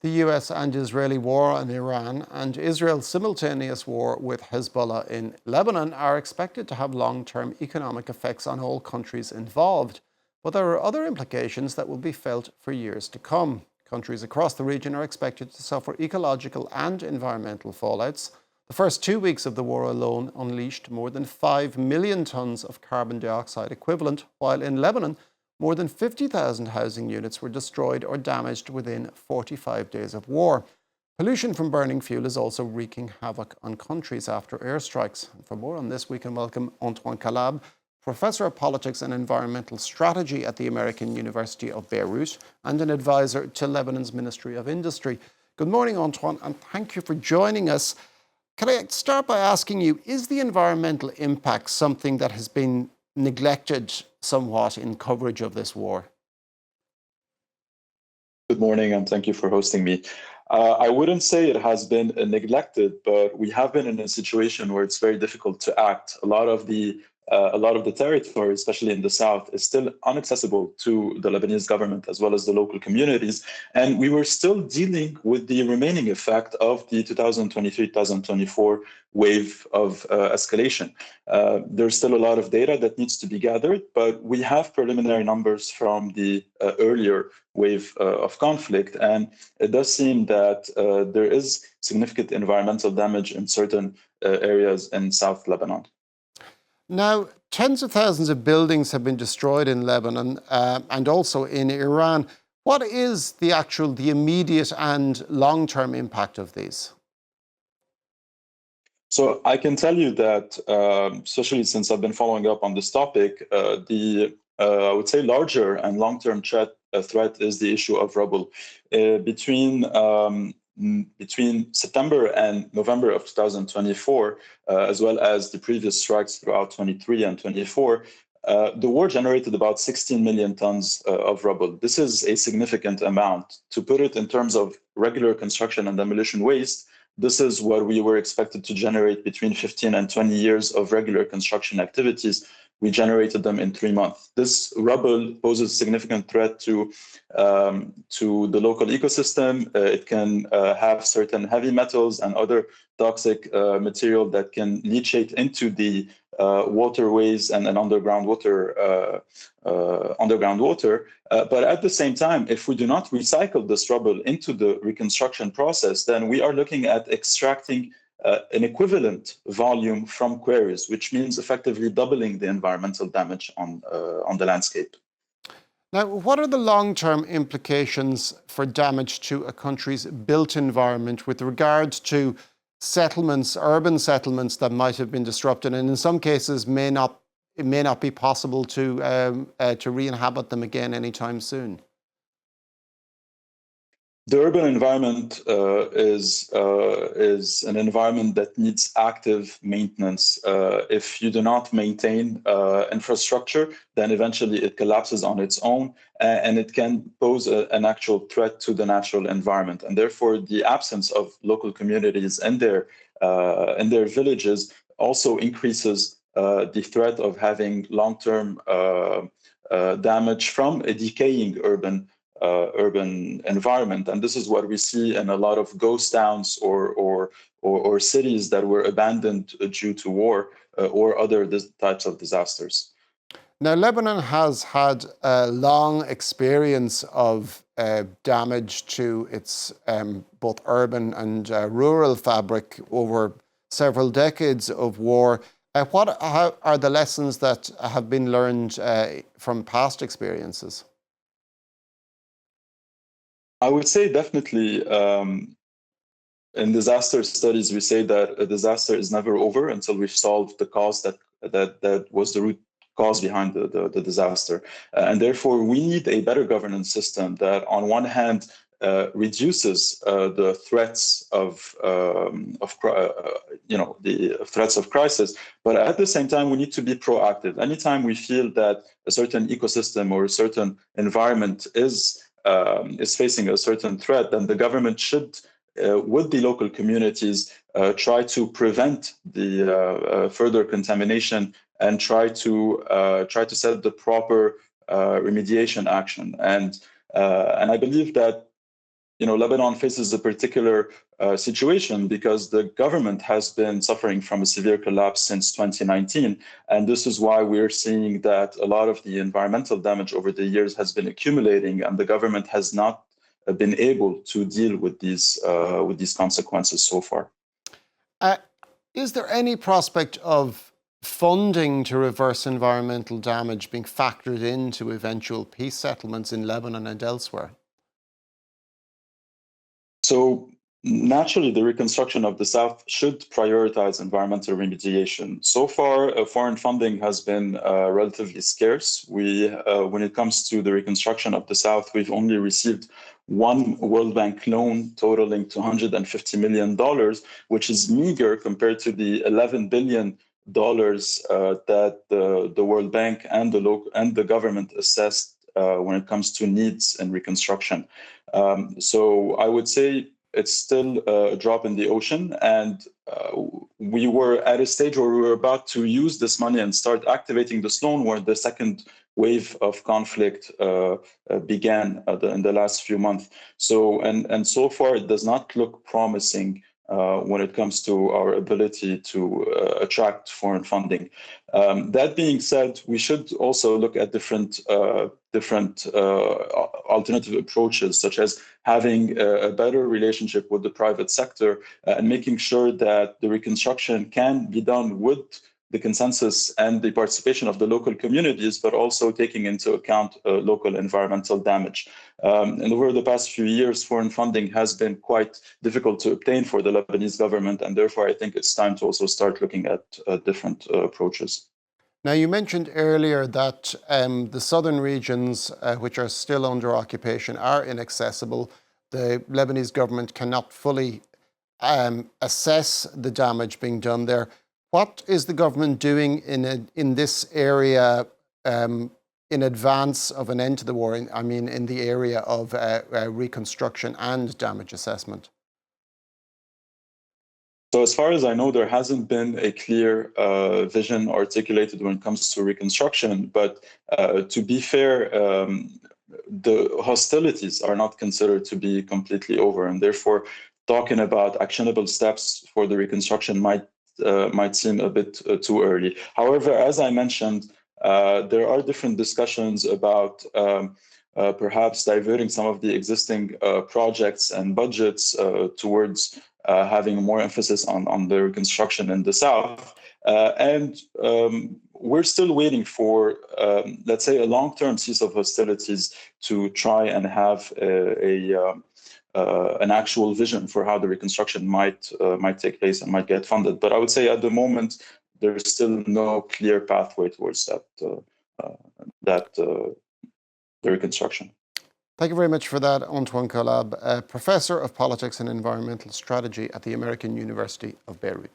The US and Israeli war on Iran and Israel's simultaneous war with Hezbollah in Lebanon are expected to have long-term economic effects on all countries involved. But there are other implications that will be felt for years to come. Countries across the region are expected to suffer ecological and environmental fallouts. The first 2 weeks of the war alone unleashed more than 5 million tonnes of carbon dioxide equivalent, while in Lebanon, more than 50,000 housing units were destroyed or damaged within 45 days of war. Pollution from burning fuel is also wreaking havoc on countries after airstrikes. And for more on this, we can welcome Antoine Kallab, Professor of Politics and Environmental Strategy at the American University of Beirut and an advisor to Lebanon's Ministry of Industry. Good morning, Antoine, and thank you for joining us. Can I start by asking you, is the environmental impact something that has been neglected somewhat in coverage of this war? Good morning, and thank you for hosting me. I wouldn't say it has been neglected, but we have been in a situation where it's very difficult to act. A lot of the territory, especially in the south, is still inaccessible to the Lebanese government as well as the local communities. And we were still dealing with the remaining effect of the 2023-2024 wave of escalation. There's still a lot of data that needs to be gathered, but we have preliminary numbers from the earlier wave of conflict. And it does seem that there is significant environmental damage in certain areas in South Lebanon. Now, tens of thousands of buildings have been destroyed in Lebanon and also in Iran. What is the immediate and long-term impact of these? So I can tell you that, especially since I've been following up on this topic, I would say larger and long-term threat is the issue of rubble. Between September and November of 2024, as well as the previous strikes throughout 23 and 24, the war generated about 16 million tons of rubble. This is a significant amount. To put it in terms of regular construction and demolition waste, this is what we were expected to generate between 15 and 20 years of regular construction activities. We generated them in 3 months. This rubble poses a significant threat to the local ecosystem. It can have certain heavy metals and other toxic material that can leachate into the waterways and underground water. But at the same time, if we do not recycle this rubble into the reconstruction process, then we are looking at extracting an equivalent volume from quarries, which means effectively doubling the environmental damage on the landscape. Now, what are the long-term implications for damage to a country's built environment with regard to settlements, urban settlements that might have been disrupted, and in some cases it may not be possible to re-inhabit them again anytime soon? The urban environment is an environment that needs active maintenance. If you do not maintain infrastructure, then eventually it collapses on its own, and it can pose an actual threat to the natural environment. And therefore, the absence of local communities in their villages also increases the threat of having long-term damage from a decaying urban environment. And this is what we see in a lot of ghost towns or cities that were abandoned due to war or other types of disasters. Now, Lebanon has had a long experience of damage to its both urban and rural fabric over several decades of war. How are the lessons that have been learned from past experiences? I would say definitely in disaster studies, we say that a disaster is never over until we've solved the cause that was the root cause behind the disaster. And therefore, we need a better governance system that, on one hand, reduces the threats of the threats of crisis, but at the same time, we need to be proactive. Anytime we feel that a certain ecosystem or a certain environment is facing a certain threat, then the government should, with the local communities, try to prevent the further contamination and try to set the proper remediation action. And I believe that Lebanon faces a particular situation because the government has been suffering from a severe collapse since 2019. And this is why we're seeing that a lot of the environmental damage over the years has been accumulating, and the government has not been able to deal with these consequences so far. Is there any prospect of funding to reverse environmental damage being factored into eventual peace settlements in Lebanon and elsewhere? So naturally, the reconstruction of the South should prioritize environmental remediation. So far, foreign funding has been relatively scarce. When it comes to the reconstruction of the South, we've only received one World Bank loan totaling $250 million, which is meager compared to the $11 billion that the World Bank and the government assessed when it comes to needs in reconstruction. So I would say it's still a drop in the ocean, and we were at a stage where we were about to use this money and start activating this loan where the second wave of conflict began in the last few months. So and so far it does not look promising when it comes to our ability to attract foreign funding. That being said, we should also look at different alternative approaches, such as having a better relationship with the private sector and making sure that the reconstruction can be done with the consensus and the participation of the local communities, but also taking into account local environmental damage. And over the past few years, foreign funding has been quite difficult to obtain for the Lebanese government, and therefore I think it's time to also start looking at different approaches. Now, you mentioned earlier that the southern regions, which are still under occupation, are inaccessible. The Lebanese government cannot fully assess the damage being done there. What is the government doing in this area in advance of an end to the war? I mean, in the area of reconstruction and damage assessment? So as far as I know, there hasn't been a clear vision articulated when it comes to reconstruction. But to be fair, the hostilities are not considered to be completely over, and therefore talking about actionable steps for the reconstruction might seem a bit too early. However, as I mentioned, there are different discussions about perhaps diverting some of the existing projects and budgets towards having more emphasis on the reconstruction in the South. And we're still waiting for, let's say, a long-term cease of hostilities to try and have an actual vision for how the reconstruction might take place and might get funded. But I would say at the moment, there's still no clear pathway towards the reconstruction. Thank you very much for that, Antoine Kallab, Professor of Politics and Environmental Strategy at the American University of Beirut.